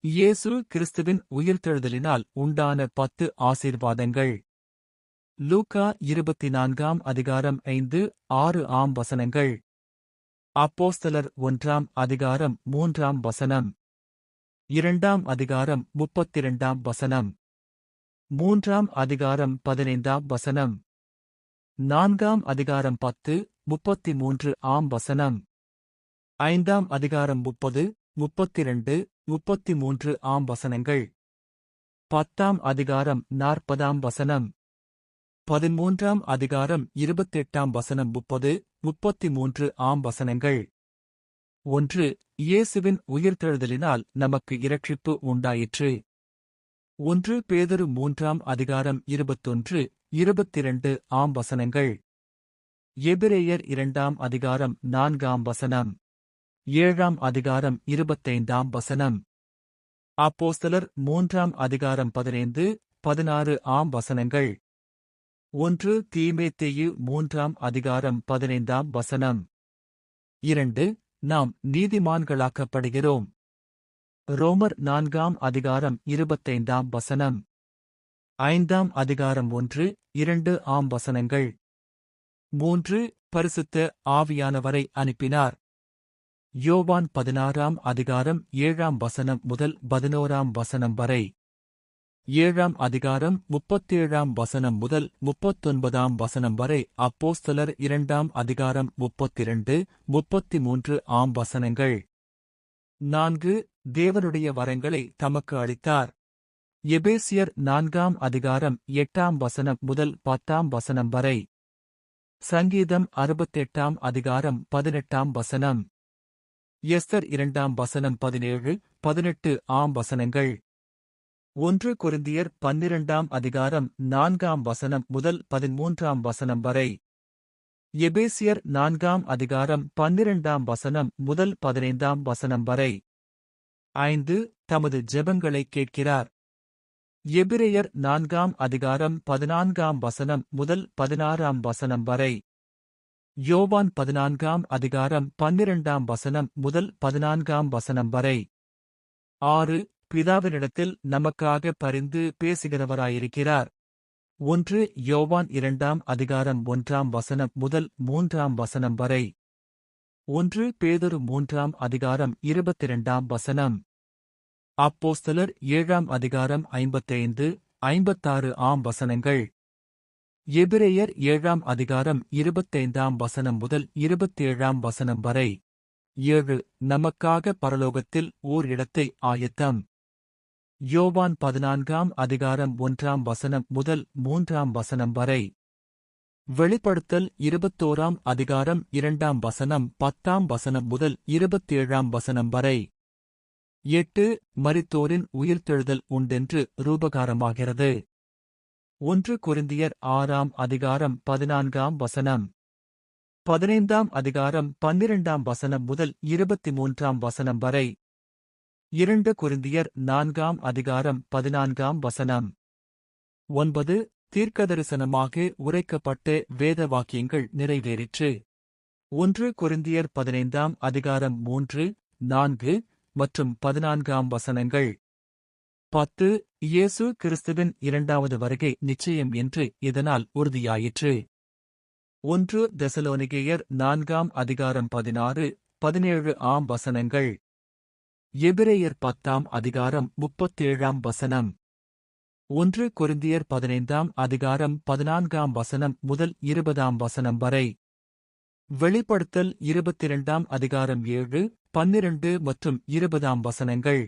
இயேசு கிறிஸ்துவின் உயிர்த்தெழுதலினால் உண்டான 10 ஆசீர்வாதங்கள். லூக்கா 24 அதிகாரம் 5-6 ஆம் வசனங்கள். அப்போஸ்தலர் 1 அதிகாரம் 3 வசனம். 2 அதிகாரம் 32 வசனம். 3 அதிகாரம் 15 வசனம். 4 அதிகாரம் 10-33 ஆம் வசனம். 5 அதிகாரம் 30, 32, 33 ஆம் வசனங்கள். 10 அதிகாரம் 40 வசனம். 13 அதிகாரம் 28 வசனம் 30, 33 ஆம் வசனங்கள். 1. இயேசுவின் உயிர்த்தெழுதலினால் நமக்கு இரட்சிப்பு உண்டாயிற்று. 1 பேதுரு 3 அதிகாரம் 21, 22 ஆம் வசனங்கள். எபிரேயர் 2 அதிகாரம் 4 வசனம். 7 அதிகாரம் 25 வசனம். அப்போஸ்தலர் 3 அதிகாரம் 15, 16 ஆம் வசனங்கள். 1 தீமோத்தேயு 3 அதிகாரம் 15 வசனம். 2. நாம் நீதிமான்களாக்கப்படுகிறோம். ரோமர் 4 அதிகாரம் 25 வசனம். 5 அதிகாரம் 1, 2 ஆம் வசனங்கள். 3. பரிசுத்த ஆவியானவரை அனுப்பினார். யோவான் 16 அதிகாரம் 7 வசனம் முதல் 11 வசனம் வரை. 7 அதிகாரம் 37 வசனம் முதல் 39 வசனம் வரை. அப்போஸ்தலர் 2 அதிகாரம் 32, 33 ஆம் வசனங்கள். 4. தேவனுடைய வரங்களை தமக்கு அளித்தார். எபேசியர் 4 அதிகாரம் 8 வசனம் முதல் 10 வசனம் வரை. சங்கீதம் 68 அதிகாரம் 18 வசனம். எஸ்தர் 2 வசனம் 17, 18 ஆம் வசனங்கள். 1 கொரிந்தியர் 12 அதிகாரம் 4 வசனம் முதல் 13 வசனம் வரை. எபேசியர் 4 அதிகாரம் 12 வசனம் முதல் 15 வசனம் வரை. 5. தமது ஜெபங்களை கேட்கிறார். எபிரேயர் 4 அதிகாரம் 14 வசனம் முதல் 16 வசனம் வரை. யோவான் 14 அதிகாரம் 12 வசனம் முதல் 14 வசனம் வரை. 6. பிதாவினிடத்தில் நமக்காக பரிந்து பேசுகிறவராயிருக்கிறார். 1 யோவான் 2 அதிகாரம் 1 வசனம் முதல் 3 வசனம் வரை. 1 பேதுரு 3 அதிகாரம் 22 வசனம். அப்போஸ்தலர் 7 அதிகாரம் 55, 56 ஆம் வசனங்கள். எபிரேயர் 7 அதிகாரம் 25 வசனம் முதல் 27 வசனம் வரை. 7. நமக்காக பரலோகத்தில் ஓர் இடத்தை ஆயத்தம். யோவான் 14 அதிகாரம் 1 வசனம் முதல் 3 வசனம் வரை. வெளிப்படுத்தல் 21 அதிகாரம் 2 வசனம் 10 வசனம் முதல் 27 வசனம் வரை. 8. மரித்தோரின் உயிர்த்தெழுதல் உண்டென்று ரூபகாரமாகிறது. 1 கொரிந்தியர் 6 அதிகாரம் 14 வசனம். 15 அதிகாரம் 12 வசனம் முதல் 23 வசனம் வரை. 2 கொரிந்தியர் 4 அதிகாரம் 14 வசனம். 9. தீர்க்கதரிசனமாக உரைக்கப்பட்ட வேத வாக்கியங்கள் நிறைவேறிற்று. 1 கொரிந்தியர் 15 அதிகாரம் 3, 4 மற்றும் 14 வசனங்கள். 10. இயேசு கிறிஸ்துவின் இரண்டாவது வருகை நிச்சயம் என்று இதனால் உறுதியாயிற்று. 1 தெசலோனிகேயர் 4 அதிகாரம் 16, 17 ஆம் வசனங்கள். எபிரேயர் 10 அதிகாரம் 37 வசனம். 1 கொரிந்தியர் 15 அதிகாரம் 14 வசனம் முதல் 20 வசனம் வரை. வெளிப்படுத்தல் 22 அதிகாரம் 7, 12 மற்றும் 20 வசனங்கள்.